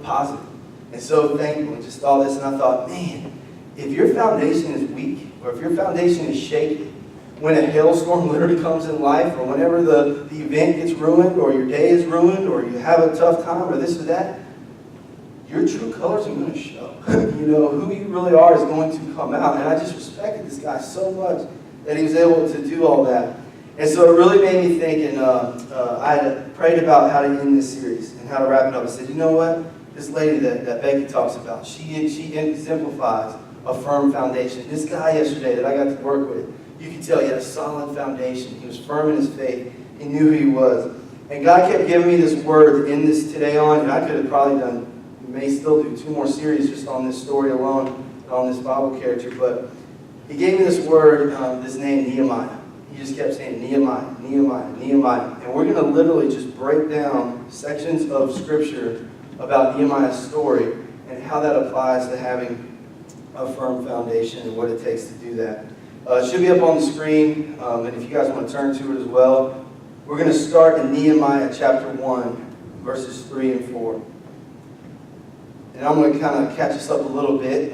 positive and so thankful and just all this. And I thought, man, if your foundation is weak or if your foundation is shaky, when a hailstorm literally comes in life, or whenever the event gets ruined, or your day is ruined, or you have a tough time, or this or that, your true colors are going to show. Who you really are is going to come out. And I just respected this guy so much that he was able to do all that. And so it really made me think, and I had prayed about how to end this series and how to wrap it up. I said, you know what? This lady that Becky talks about, she exemplifies a firm foundation. This guy yesterday that I got to work with, you could tell he had a solid foundation. He was firm in his faith. He knew who he was. And God kept giving me this word to end this today on, and I could have probably done, may still do 2 more series just on this story alone, on this Bible character. But he gave me this word, this name, Nehemiah. He just kept saying, Nehemiah, Nehemiah, Nehemiah. And we're going to literally just break down sections of Scripture about Nehemiah's story and how that applies to having a firm foundation and what it takes to do that. It should be up on the screen, and if you guys want to turn to it as well. We're going to start in Nehemiah chapter 1, verses 3 and 4. And I'm going to kind of catch us up a little bit.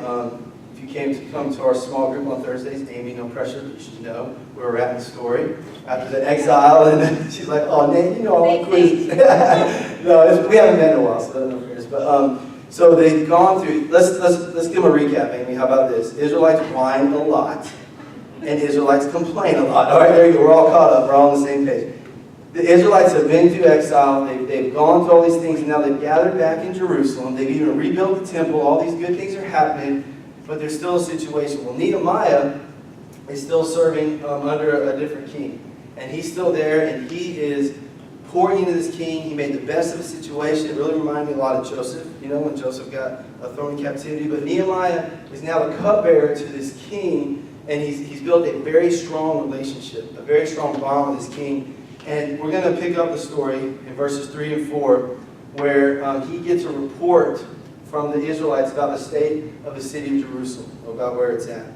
If you come to our small group on Thursdays, Amy, no pressure, but you should know where we're at in the story. After the exile, and she's like, oh, Nate, all the quizzes. No, we haven't met in a while, so no fears. But so they've gone through, let's give them a recap, Amy. How about this? Israelites whine a lot, and Israelites complain a lot. All right, there you go. We're all caught up. We're all on the same page. The Israelites have been through exile. They've gone through all these things, and now they've gathered back in Jerusalem. They've even rebuilt the temple. All these good things are happening, but there's still a situation. Well, Nehemiah is still serving under a different king. And he's still there, and he is pouring into this king. He made the best of the situation. It really reminded me a lot of Joseph, when Joseph got thrown in captivity. But Nehemiah is now the cupbearer to this king, and he's built a very strong relationship, a very strong bond with this king. And we're going to pick up the story in verses 3 and 4, where he gets a report from the Israelites about the state of the city of Jerusalem, about where it's at.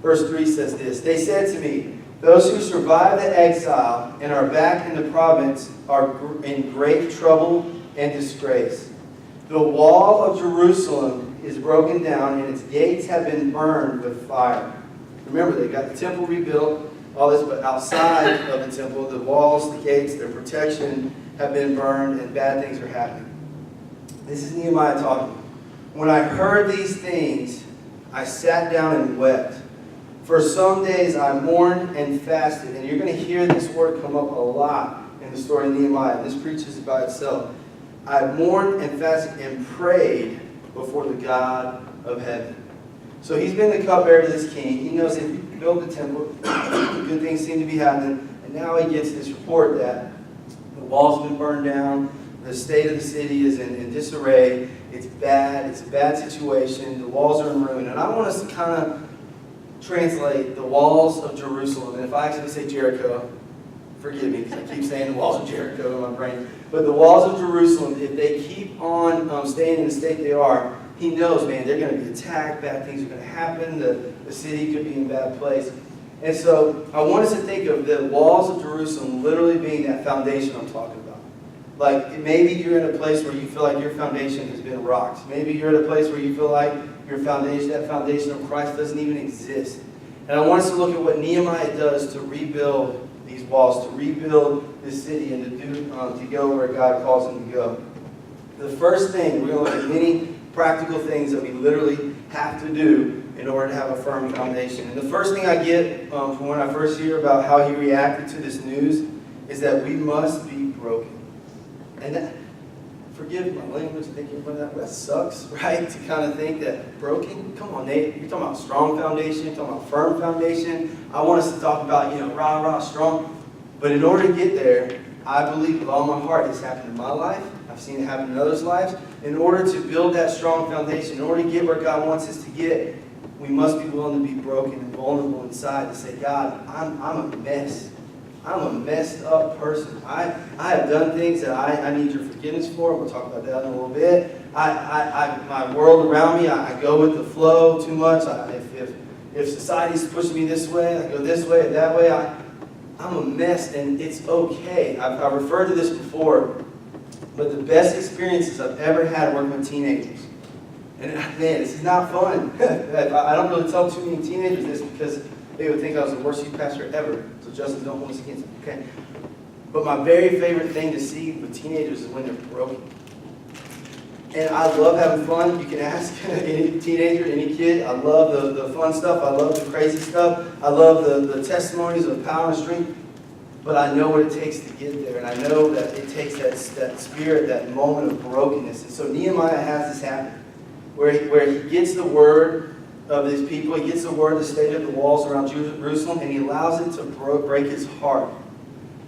Verse 3 says this, "They said to me, those who survive the exile and are back in the province are in great trouble and disgrace. The wall of Jerusalem is broken down, and its gates have been burned with fire." Remember, they got the temple rebuilt, all this, but outside of the temple, the walls, the gates, their protection have been burned, and bad things are happening. This is Nehemiah talking. "When I heard these things, I sat down and wept. For some days I mourned and fasted." And you're going to hear this word come up a lot in the story of Nehemiah. This preaches by itself. "I mourned and fasted and prayed before the God of heaven." So he's been the cupbearer to this king. He knows if he built the temple, good things seem to be happening. And now he gets this report that the walls have been burned down. The state of the city is in disarray. It's bad. It's a bad situation. The walls are in ruin. And I want us to kind of translate the walls of Jerusalem. And if I actually say Jericho, forgive me because I keep saying the walls of Jericho in my brain. But the walls of Jerusalem, if they keep on staying in the state they are, he knows, man, they're going to be attacked. Bad things are going to happen. The city could be in a bad place. And so I want us to think of the walls of Jerusalem literally being that foundation I'm talking about. Like maybe you're in a place where you feel like your foundation has been rocked. Maybe you're in a place where you feel like your foundation, that foundation of Christ doesn't even exist. And I want us to look at what Nehemiah does to rebuild these walls, to rebuild this city, and to go where God calls him to go. The first thing, we're going to look at many practical things that we literally have to do in order to have a firm foundation. And the first thing I get from when I first hear about how he reacted to this news is that we must be broken. And that, forgive my language, thinking about that sucks, right? To kind of think that broken, come on, Nate, you're talking about strong foundation, you're talking about firm foundation. I want us to talk about, rah, strong. But in order to get there, I believe with all my heart it's happened in my life. I've seen it happen in others' lives. In order to build that strong foundation, in order to get where God wants us to get, we must be willing to be broken and vulnerable inside to say, God, I'm a mess. I'm a messed up person. I have done things that I need your forgiveness for. We'll talk about that in a little bit. My world around me, I go with the flow too much. If society's pushing me this way, I go this way, that way. I'm a mess, and it's okay. I've referred to this before. but the best experiences I've ever had working with teenagers. And man, this is not fun. I don't really tell too many teenagers this because they would think I was the worst youth pastor ever. So Justin, don't hold us against me, okay? But my very favorite thing to see with teenagers is when they're broken. And I love having fun. You can ask any teenager, any kid. I love the fun stuff. I love the crazy stuff. I love the testimonies of power and strength. But I know what it takes to get there. And I know that it takes that spirit, that moment of brokenness. And so Nehemiah has this happen. Where he gets the word of these people, he gets the word of the state of the walls around Jerusalem, and he allows it to break his heart.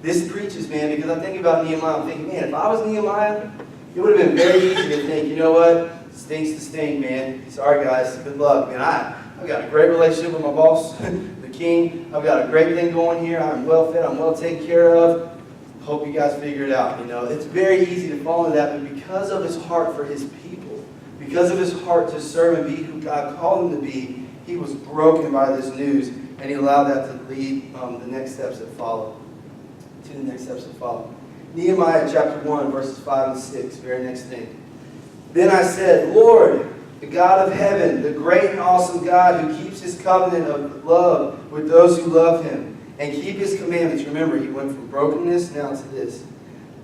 This preaches, man, because I think about Nehemiah, I'm thinking, man, if I was Nehemiah, it would have been very easy to think, you know what, stinks to stink, man. Sorry, guys, good luck. Man, I've got a great relationship with my boss, the king. I've got a great thing going here. I'm well fed. I'm well taken care of. Hope you guys figure it out. You know, it's very easy to fall into that, but because of his heart for his people, because of his heart to serve and be who God called him to be, he was broken by this news, and he allowed that to lead the next steps that follow. Nehemiah chapter 1, verses 5 and 6, very next thing. Then I said, Lord, the God of heaven, the great and awesome God who keeps his covenant of love with those who love him and keep his commandments. Remember, he went from brokenness now to this.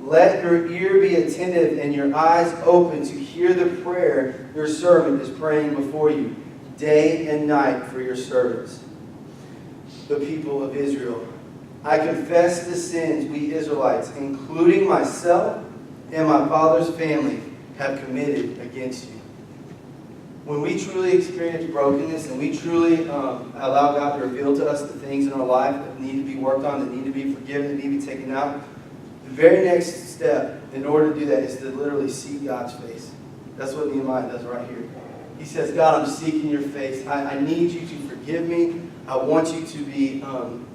Let your ear be attentive and your eyes open to hear the prayer your servant is praying before you, day and night for your servants, the people of Israel. I confess the sins we Israelites, including myself and my father's family, have committed against you. When we truly experience brokenness and we truly allow God to reveal to us the things in our life that need to be worked on, that need to be forgiven, that need to be taken out, the very next step in order to do that is to literally seek God's face. That's what Nehemiah does right here. He says, God, I'm seeking your face. I need you to forgive me. I want you to be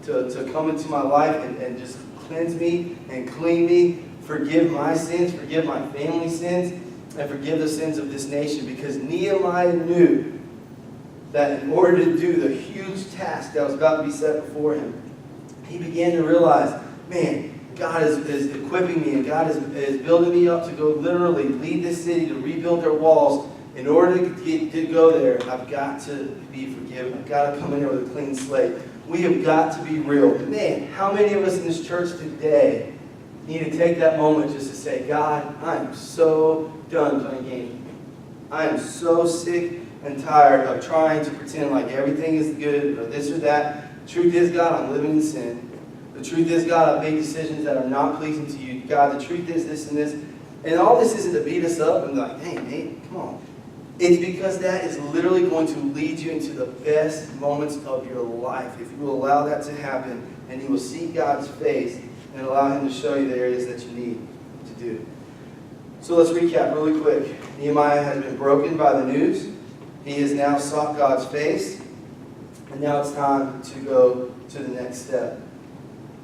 to come into my life and just cleanse me and clean me. Forgive my sins, forgive my family's sins, and forgive the sins of this nation. Because Nehemiah knew that in order to do the huge task that was about to be set before him, he began to realize, man, God is equipping me, and God is building me up to go literally lead this city to rebuild their walls. In order to go there, I've got to be forgiven. I've got to come in there with a clean slate. We have got to be real. Man, how many of us in this church today need to take that moment just to say, God, I am so done playing games with you. I am so sick and tired of trying to pretend like everything is good or this or that. The truth is, God, I'm living in sin. The truth is, God, I've made decisions that are not pleasing to you. God, the truth is this and this. And all this isn't to beat us up and be like, hey, Nate, come on. It's because that is literally going to lead you into the best moments of your life. If you will allow that to happen, and you will seek God's face and allow him to show you the areas that you need to do. So let's recap really quick. Nehemiah has been broken by the news. He has now sought God's face. And now it's time to go to the next step.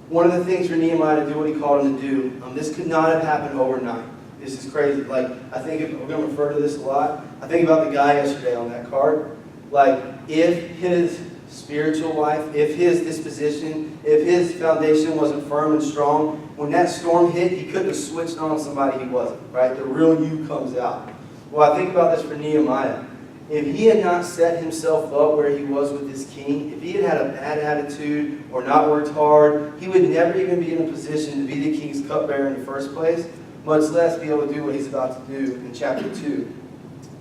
One of the things for Nehemiah to do what he called him to do, this could not have happened overnight. This is crazy. Like, I think we're going to refer to this a lot. I think about the guy yesterday on that card. Like, if his spiritual life, if his disposition, if his foundation wasn't firm and strong, when that storm hit, he couldn't have switched on somebody he wasn't, right? The real you comes out. Well, I think about this for Nehemiah. If he had not set himself up where he was with his king, if he had had a bad attitude or not worked hard, he would never even be in a position to be the king's cupbearer in the first place, much less be able to do what he's about to do in chapter 2,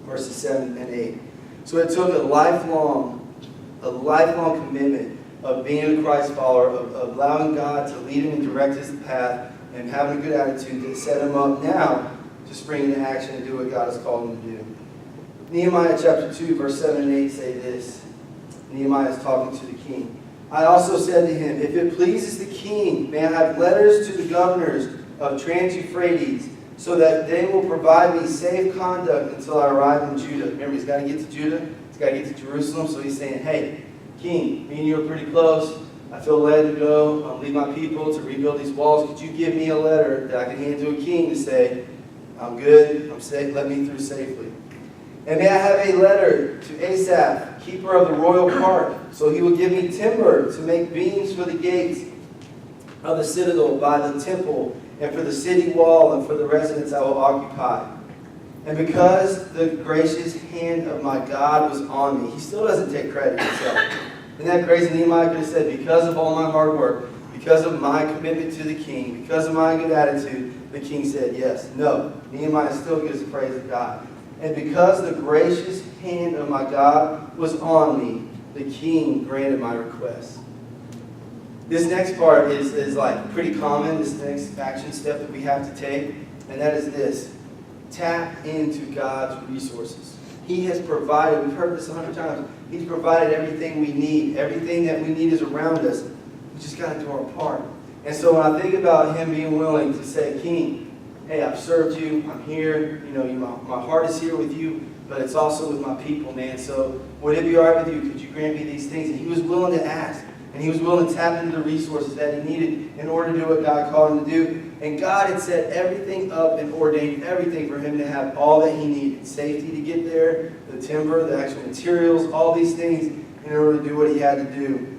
verses 7 and 8. So it took a lifelong commitment of being a Christ follower, of allowing God to lead him and direct his path, and having a good attitude that set him up now to spring into action and do what God has called him to do. Nehemiah chapter 2, verse 7 and 8 say this. Nehemiah is talking to the king. I also said to him, if it pleases the king, may I have letters to the governors of Trans-Euphrates, so that they will provide me safe conduct until I arrive in Judah. Remember, he's got to get to Judah. He's got to get to Jerusalem. So he's saying, hey, king, me and you are pretty close. I feel led to go lead my people to rebuild these walls. Could you give me a letter that I can hand to a king to say, I'm good, I'm safe, let me through safely. And may I have a letter to Asaph, keeper of the royal park, so he will give me timber to make beams for the gates of the citadel by the temple and for the city wall and for the residence I will occupy. And because the gracious hand of my God was on me, he still doesn't take credit himself. Isn't that crazy? Nehemiah could have said, because of all my hard work, because of my commitment to the king, because of my good attitude, the king said yes. No, Nehemiah still gives praise to God. And because the gracious hand of my God was on me, the king granted my request. This next part is like pretty common, this next action step that we have to take, and that is this. Tap into God's resources. He has provided, we've heard this 100 times, he's provided everything we need. Everything that we need is around us. We just got to do our part. And so when I think about him being willing to say, King, hey, I've served you, I'm here, my heart is here with you, but it's also with my people, man. So would it be all right with you? Could you grant me these things? And he was willing to ask. And he was willing to tap into the resources that he needed in order to do what God called him to do. And God had set everything up and ordained everything for him to have all that he needed. Safety to get there, the timber, the actual materials, all these things in order to do what he had to do.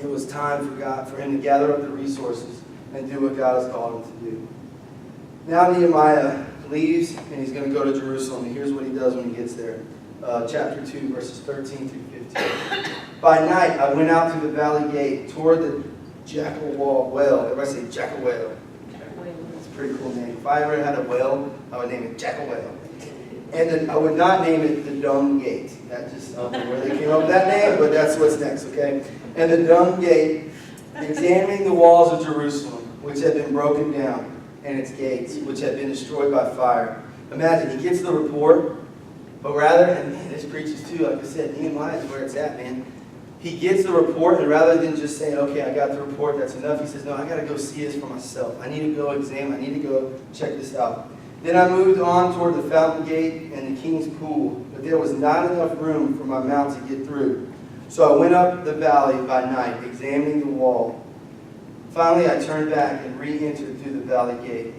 It was time for him to gather up the resources and do what God has called him to do. Now Nehemiah leaves and he's going to go to Jerusalem. And here's what he does when he gets there. Chapter 2, verses 13 through 15. By night, I went out through the valley gate toward the jackal well. Everybody say jackal well. It's a pretty cool name. If I ever had a well, I would name it jackal well. And then I would not name it the dung gate. That just, I don't know where they came up with that name, but that's what's next, okay? And the dung gate, examining the walls of Jerusalem, which had been broken down, and its gates, which had been destroyed by fire. Imagine, he gets the report, but rather, and man, this preaches too, like I said, Nehemiah is where it's at, man. He gets the report, and rather than just saying, okay, I got the report, that's enough, he says, no, I got to go see this for myself. I need to go examine, I need to go check this out. Then I moved on toward the fountain gate and the king's pool, but there was not enough room for my mount to get through. So I went up the valley by night, examining the wall. Finally, I turned back and re-entered through the valley gate.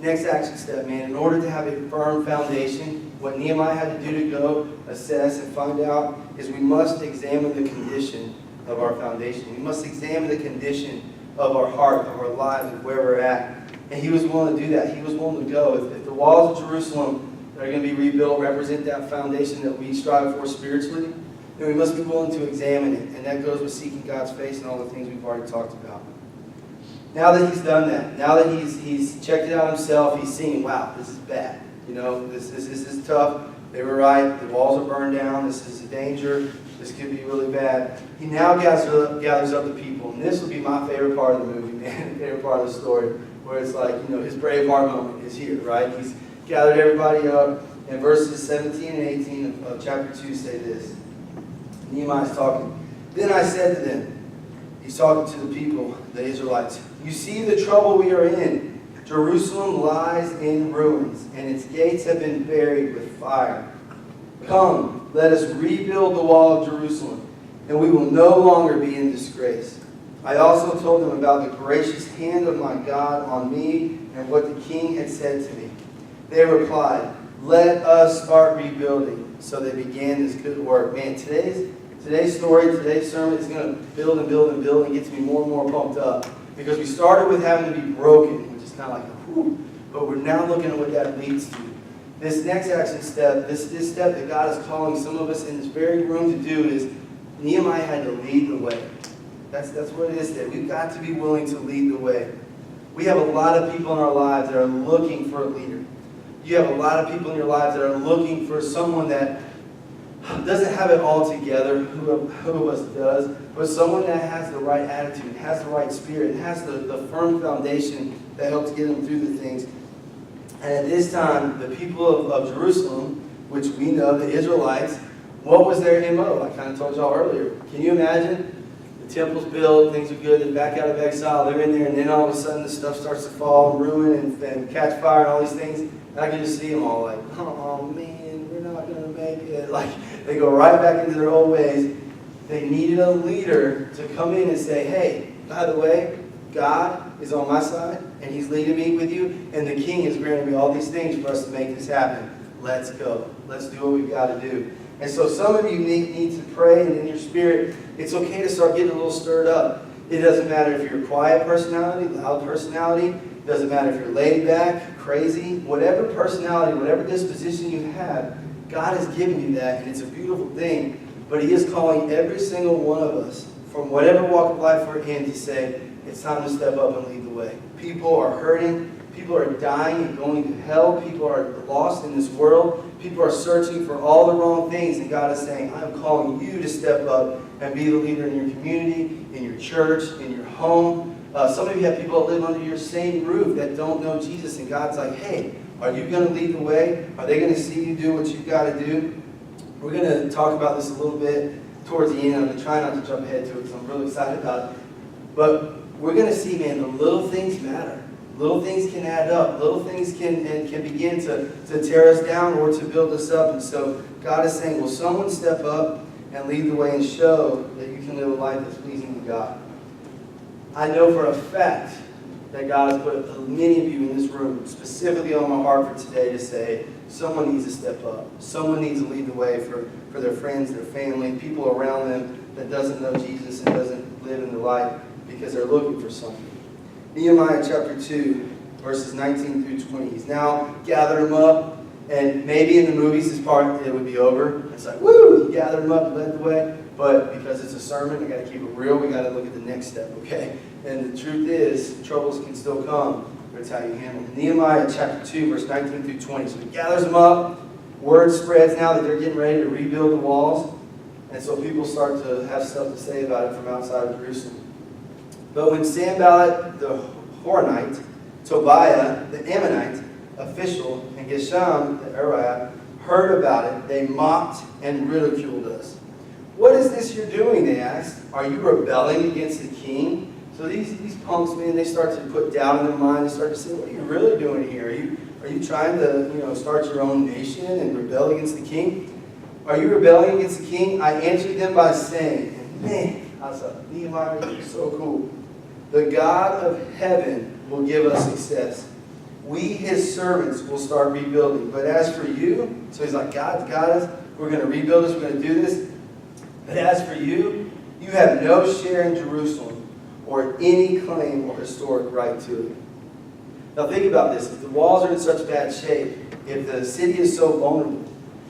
Next action step, man, in order to have a firm foundation, what Nehemiah had to do to go assess and find out is we must examine the condition of our foundation. We must examine the condition of our heart, of our lives, of where we're at. And he was willing to do that. He was willing to go. If the walls of Jerusalem that are going to be rebuilt represent that foundation that we strive for spiritually, then we must be willing to examine it. And that goes with seeking God's face and all the things we've already talked about. Now that he's done that, now that he's checked it out himself, he's seen, wow, this is bad. This is tough. They were right. The walls are burned down. This is a danger. This could be really bad. He now gathers up the people. And this will be my favorite part of the movie, man, favorite part of the story, where it's like, his Braveheart moment is here, right? He's gathered everybody up. And verses 17 and 18 of chapter 2 say this. Nehemiah's talking. Then I said to them, he's talking to the people, the Israelites, you see the trouble we are in. Jerusalem lies in ruins, and its gates have been buried with fire. Come, let us rebuild the wall of Jerusalem, and we will no longer be in disgrace. I also told them about the gracious hand of my God on me and what the king had said to me. They replied, let us start rebuilding. So they began this good work. Man, today's story, today's sermon is going to build and build and build and get to be more and more pumped up. Because we started with having to be broken, which is kind of like, whew, but we're now looking at what that leads to. This next action step, this step that God is calling some of us in this very room to do is Nehemiah had to lead the way. That's what it is today. We've got to be willing to lead the way. We have a lot of people in our lives that are looking for a leader. You have a lot of people in your lives that are looking for someone that doesn't have it all together, who of us does, but someone that has the right attitude, has the right spirit, has the firm foundation that helps get them through the things. And at this time, the people of Jerusalem, which we know, the Israelites, what was their MO? I kind of told y'all earlier. Can you imagine? The temple's built, things are good, they're back out of exile, they're in there, and then all of a sudden the stuff starts to fall and ruin and catch fire and all these things. And I can just see them all like, oh man, we're not going to make it. Like, they go right back into their old ways. They needed a leader to come in and say, hey, by the way, God is on my side, and he's leading me with you, and the king is granting me all these things for us to make this happen. Let's go. Let's do what we've got to do. And so some of you need to pray, and in your spirit, it's okay to start getting a little stirred up. It doesn't matter if you're a quiet personality, loud personality. It doesn't matter if you're laid back, crazy. Whatever personality, whatever disposition you have, God has given you that, and it's a beautiful thing. But He is calling every single one of us, from whatever walk of life we're in, to say, it's time to step up and lead the way. People are hurting. People are dying and going to hell. People are lost in this world. People are searching for all the wrong things. And God is saying, I'm calling you to step up and be the leader in your community, in your church, in your home. Some of you have people that live under your same roof that don't know Jesus. And God's like, hey, are you going to lead the way? Are they going to see you do what you've got to do? We're going to talk about this a little bit towards the end. I'm going to try not to jump ahead to it because I'm really excited about it. But we're going to see, man, the little things matter. Little things can add up. Little things can begin to tear us down or to build us up. And so God is saying, will someone step up and lead the way and show that you can live a life that's pleasing to God? I know for a fact that God has put many of you in this room specifically on my heart for today to say, someone needs to step up. Someone needs to lead the way for their friends, their family, people around them that doesn't know Jesus and doesn't live in the light because they're looking for something. Nehemiah chapter 2, verses 19 through 20. He's now gathered them up, and maybe in the movies this part it would be over. It's like, woo, he gathered them up and led the way. But because it's a sermon, we got to keep it real. We got to look at the next step, okay? And the truth is, troubles can still come. But it's how you handle it. Nehemiah chapter 2, verse 19 through 20. So he gathers them up. Word spreads now that they're getting ready to rebuild the walls. And so people start to have stuff to say about it from outside of Jerusalem. But when Sanballat the Horonite, Tobiah the Ammonite official, and Geshem the Arite heard about it, they mocked and ridiculed us. What is this you're doing, they asked. Are you rebelling against the king? So these punks, man, they start to put doubt in their mind. They start to say, what are you really doing here? Are you trying to start your own nation and rebel against the king? Are you rebelling against the king? I answered them by saying, and man, I was like, Nehemiah, you're so cool. The God of heaven will give us success. We, his servants, will start rebuilding. But as for you, so he's like, God's got us. We're going to rebuild this. We're going to do this. But as for you, you have no share in Jerusalem or any claim or historic right to it. Now think about this. If the walls are in such bad shape, if the city is so vulnerable,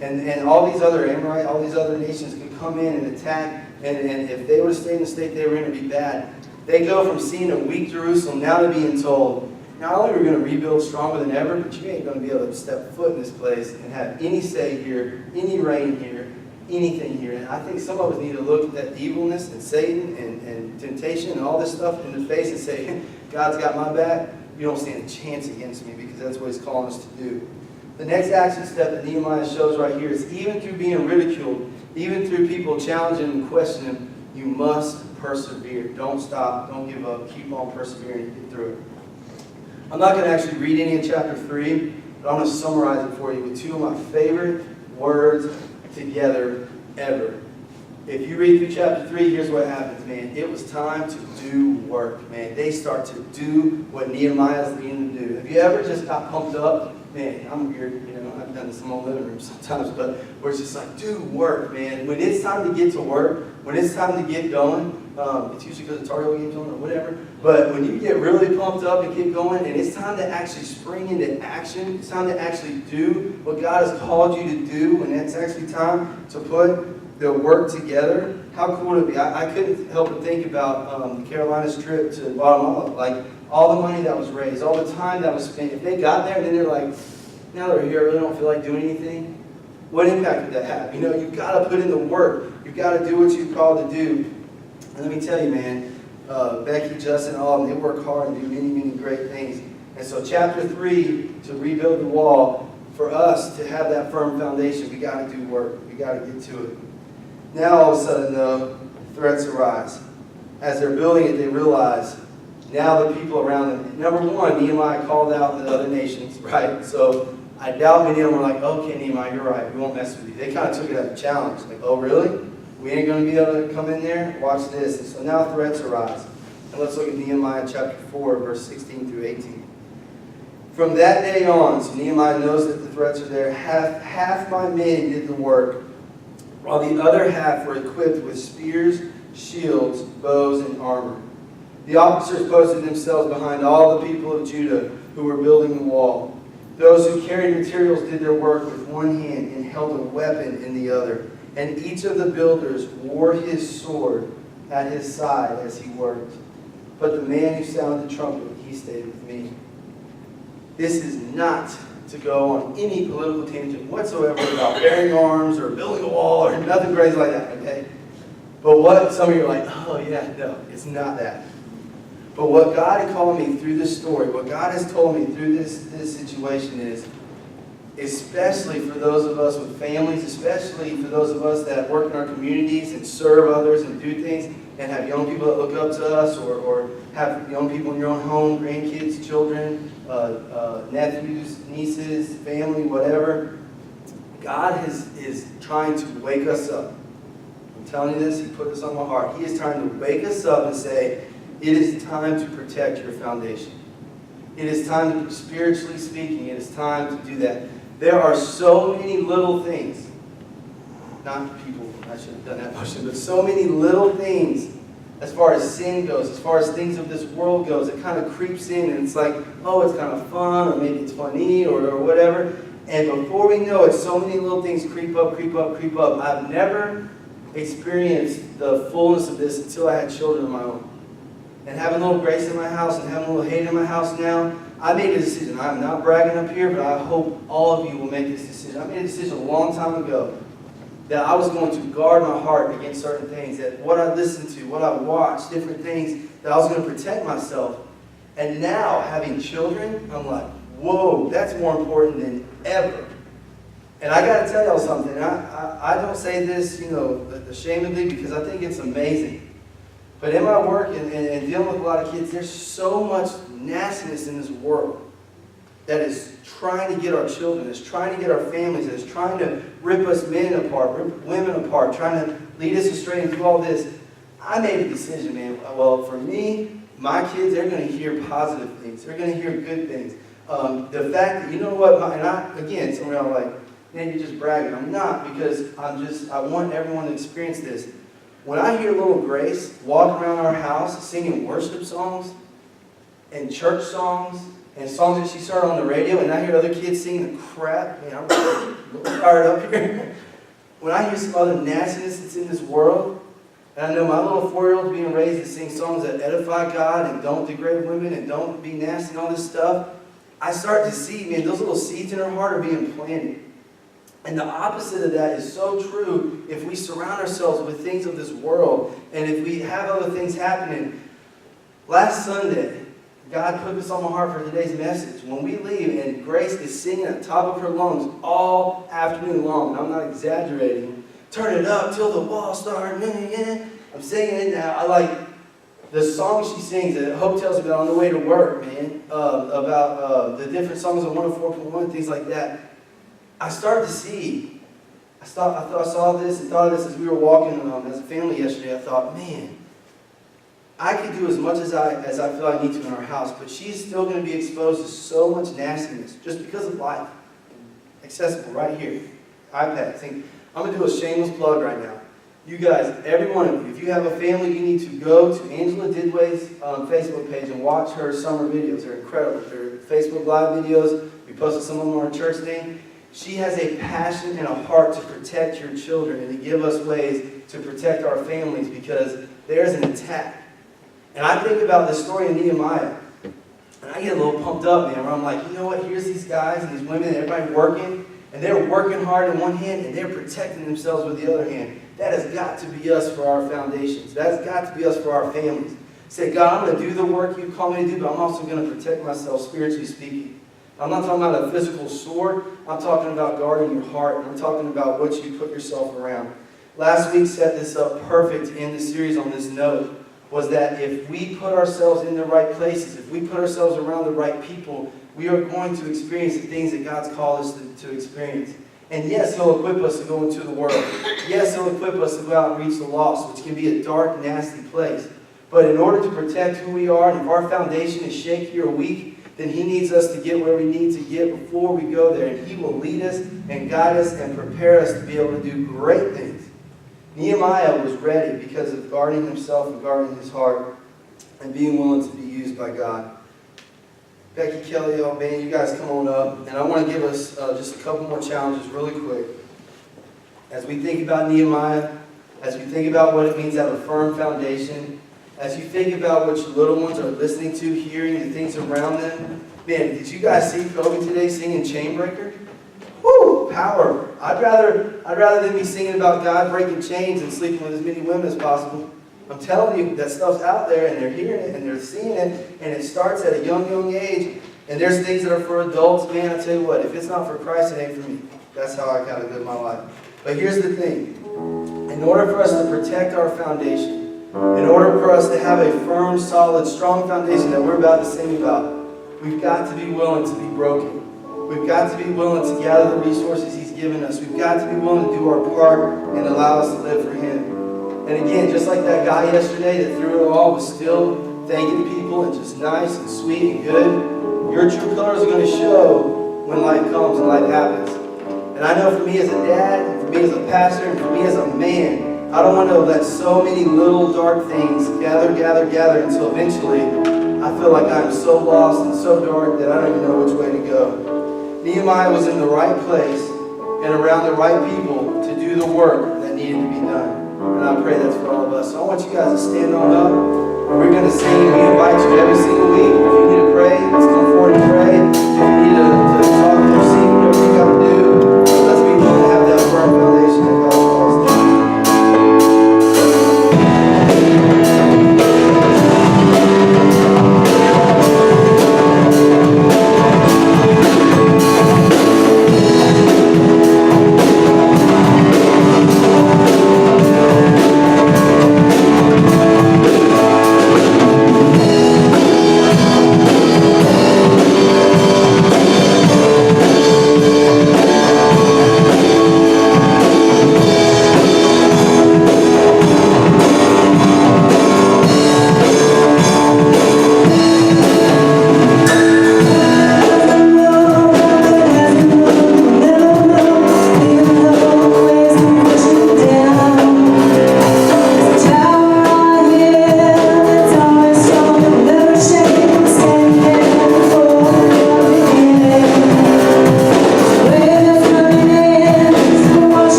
and all these other Amorites, all these other nations could come in and attack, and if they were to stay in the state they were in, it would be bad. They go from seeing a weak Jerusalem now to being told, not only are we going to rebuild stronger than ever, but you ain't going to be able to step foot in this place and have any say here, any reign here, anything here. And I think some of us need to look at that evilness and Satan and temptation and all this stuff in the face and say, God's got my back. You don't stand a chance against me, because that's what he's calling us to do. The next action step that Nehemiah shows right here is even through being ridiculed, even through people challenging and questioning him, you must persevere. Don't stop. Don't give up. Keep on persevering and get through it. I'm not going to actually read any of chapter 3, but I'm going to summarize it for you with two of my favorite words together ever. If you read through chapter 3, here's what happens, man. It was time to do work, man. They start to do what Nehemiah's leading them to do. Have you ever just got pumped up? Man, I'm weird, I've done this in my living room sometimes, but where it's just like, do work, man. When it's time to get to work, when it's time to get going, it's usually because the Tar Heel game's on or whatever, but when you get really pumped up and get going, and it's time to actually spring into action, it's time to actually do what God has called you to do, when it's actually time to put the work together, how cool would it be? I couldn't help but think about the Carolinas trip to Guatemala, like all the money that was raised, all the time that was spent. If they got there and then they're like, now they're here, I really don't feel like doing anything, what impact would that have? You've got to put in the work. You've got to do what you're called to do. And let me tell you, man, Becky, Justin, all of them, they work hard and do many, many great things. And so chapter 3, to rebuild the wall, for us to have that firm foundation, we got to do work. We got to get to it. Now all of a sudden, though, threats arise. As they're building it, they realize now the people around them. Number one, Nehemiah called out the other nations, right? So I doubt many of them were like, okay, Nehemiah, you're right. We won't mess with you. They kind of took it as a challenge. Like, oh, really? We ain't going to be able to come in there? Watch this. And so now threats arise. And let's look at Nehemiah chapter 4, verse 16 through 18. From that day on, so Nehemiah knows that the threats are there, half my men did the work, while the other half were equipped with spears, shields, bows, and armor. The officers posted themselves behind all the people of Judah who were building the wall. Those who carried materials did their work with one hand and held a weapon in the other. And each of the builders wore his sword at his side as he worked. But the man who sounded the trumpet, he stayed with me. This is not to go on any political tangent whatsoever about bearing arms or building a wall or nothing crazy like that, okay? But what some of you are like, oh yeah, no, it's not that. But what God had called me through this story, what God has told me through this situation is, especially for those of us with families, especially for those of us that work in our communities and serve others and do things and have young people that look up to us, or have young people in your own home, grandkids, children, nephews, nieces, family, whatever. God is trying to wake us up. I'm telling you this, He put this on my heart. He is trying to wake us up and say, it is time to protect your foundation. It is time, to, spiritually speaking, it is time to do that. There are so many little things, not people, I should have done that motion, but so many little things as far as sin goes, as far as things of this world goes, it kind of creeps in and it's like, oh, it's kind of fun, or maybe it's funny, or whatever. And before we know it, so many little things creep up, creep up, creep up. I've never experienced the fullness of this until I had children of my own. And having a little grace in my house and having a little hate in my house now, I made a decision. I'm not bragging up here, but I hope all of you will make this decision. I made a decision a long time ago that I was going to guard my heart against certain things, that what I listened to, what I watched, different things, that I was going to protect myself. And now, having children, I'm like, whoa, that's more important than ever. And I got to tell y'all something. I don't say this, ashamedly, because I think it's amazing. But in my work and dealing with a lot of kids, there's so much nastiness in this world that is trying to get our children, is trying to get our families, is trying to rip us men apart, rip women apart, trying to lead us astray and do all this. I made a decision, man. Well, for me, my kids, they're going to hear positive things. They're going to hear good things. The fact that, you know what, again, some of y'all are like, man, you're just bragging. I'm not, because I want everyone to experience this. When I hear little Grace walk around our house singing worship songs and church songs and songs that she started on the radio, and I hear other kids singing the crap, man, I'm really fired up here. When I hear some other nastiness that's in this world, and I know my little 4-year-old being raised to sing songs that edify God and don't degrade women and don't be nasty and all this stuff, I start to see, man, those little seeds in her heart are being planted. And the opposite of that is so true if we surround ourselves with things of this world and if we have other things happening. Last Sunday, God put this on my heart for today's message. When we leave and Grace is singing at the top of her lungs all afternoon long, and I'm not exaggerating, turn it up till the walls start, I'm singing it now. I like the song she sings that Hope tells me about on the way to work, man, about the different songs on 104.1, things like that. I started to see, I saw this and thought of this as we were walking as a family yesterday. I thought, man, I could do as much as I feel I need to in our house, but she's still going to be exposed to so much nastiness just because of life. Accessible right here. iPad. I'm going to do a shameless plug right now. You guys, every one of you, if you have a family, you need to go to Angela Didway's Facebook page and watch her summer videos. They're incredible. They're Facebook Live videos. We posted some of them on our church thing. She has a passion and a heart to protect your children and to give us ways to protect our families because there's an attack. And I think about the story of Nehemiah, and I get a little pumped up, man, where I'm like, you know what, here's these guys and these women and everybody working, and they're working hard in one hand and they're protecting themselves with the other hand. That has got to be us for our foundations. That's got to be us for our families. Say, God, I'm going to do the work you call me to do, but I'm also going to protect myself spiritually speaking. I'm not talking about a physical sword. I'm talking about guarding your heart. And I'm talking about what you put yourself around. Last week set this up perfect in the series on this note, was that if we put ourselves in the right places, if we put ourselves around the right people, we are going to experience the things that God's called us to experience. And yes, He'll equip us to go into the world. Yes, He'll equip us to go out and reach the lost, which can be a dark, nasty place. But in order to protect who we are, and if our foundation is shaky or weak, then He needs us to get where we need to get before we go there. And He will lead us and guide us and prepare us to be able to do great things. Nehemiah was ready because of guarding himself and guarding his heart. and being willing to be used by God. Becky, Kelly, y'all, man, you guys come on up. And I want to give us just a couple more challenges really quick. As we think about Nehemiah, as we think about what it means to have a firm foundation, as you think about what your little ones are listening to, hearing the things around them, man, did you guys see Kobe today singing Chainbreaker? Woo! Power. I'd rather than be singing about God breaking chains and sleeping with as many women as possible. I'm telling you, that stuff's out there, and they're hearing it, and they're seeing it, and it starts at a young age. And there's things that are for adults. Man, I tell you what, if it's not for Christ, it ain't for me. That's how I kind of live my life. But here's the thing. In order for us to protect our foundation, in order for us to have a firm, solid, strong foundation that we're about to sing about, we've got to be willing to be broken. We've got to be willing to gather the resources He's given us. We've got to be willing to do our part and allow us to live for Him. And again, just like that guy yesterday that through it all was still thanking people and just nice and sweet and good, your true colors are going to show when life comes and life happens. And I know for me as a dad, and for me as a pastor, and for me as a man, I don't want to let so many little dark things gather until eventually I feel like I'm so lost and so dark that I don't even know which way to go. Nehemiah was in the right place and around the right people to do the work that needed to be done. And I pray that's for all of us. So I want you guys to stand on up. And we're going to sing. We invite you every single week. If you need to pray, let's come forward and pray. If you need to talk to your seat, whatever you got to do, let's be willing to have that firm foundation that God calls us to.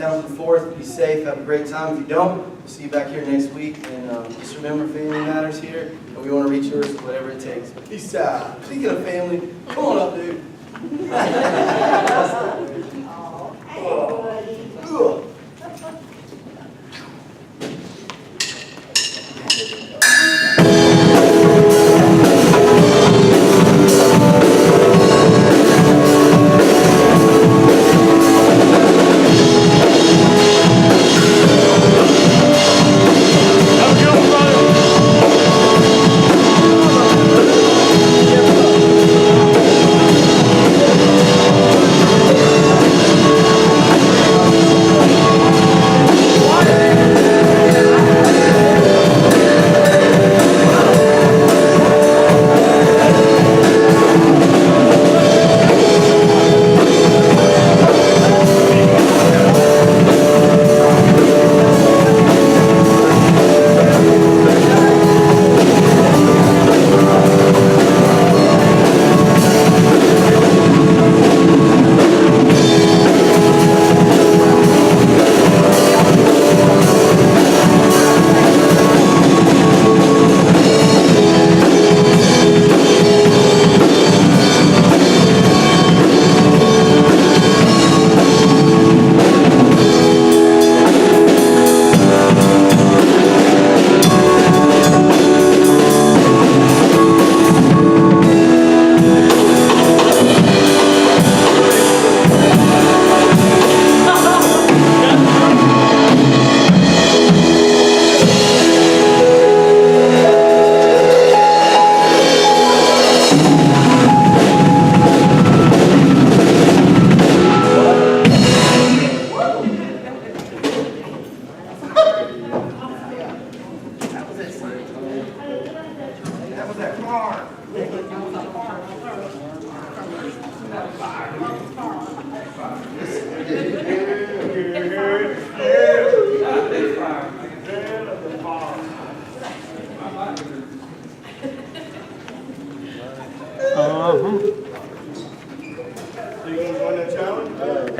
town for the 4th. Be safe. Have a great time. If you don't, we'll see you back here next week. And just remember, family matters here. And we want to reach yours, whatever it takes. Peace out. Speaking of family, come on up, dude. Ugh.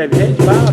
Have you had your Bible?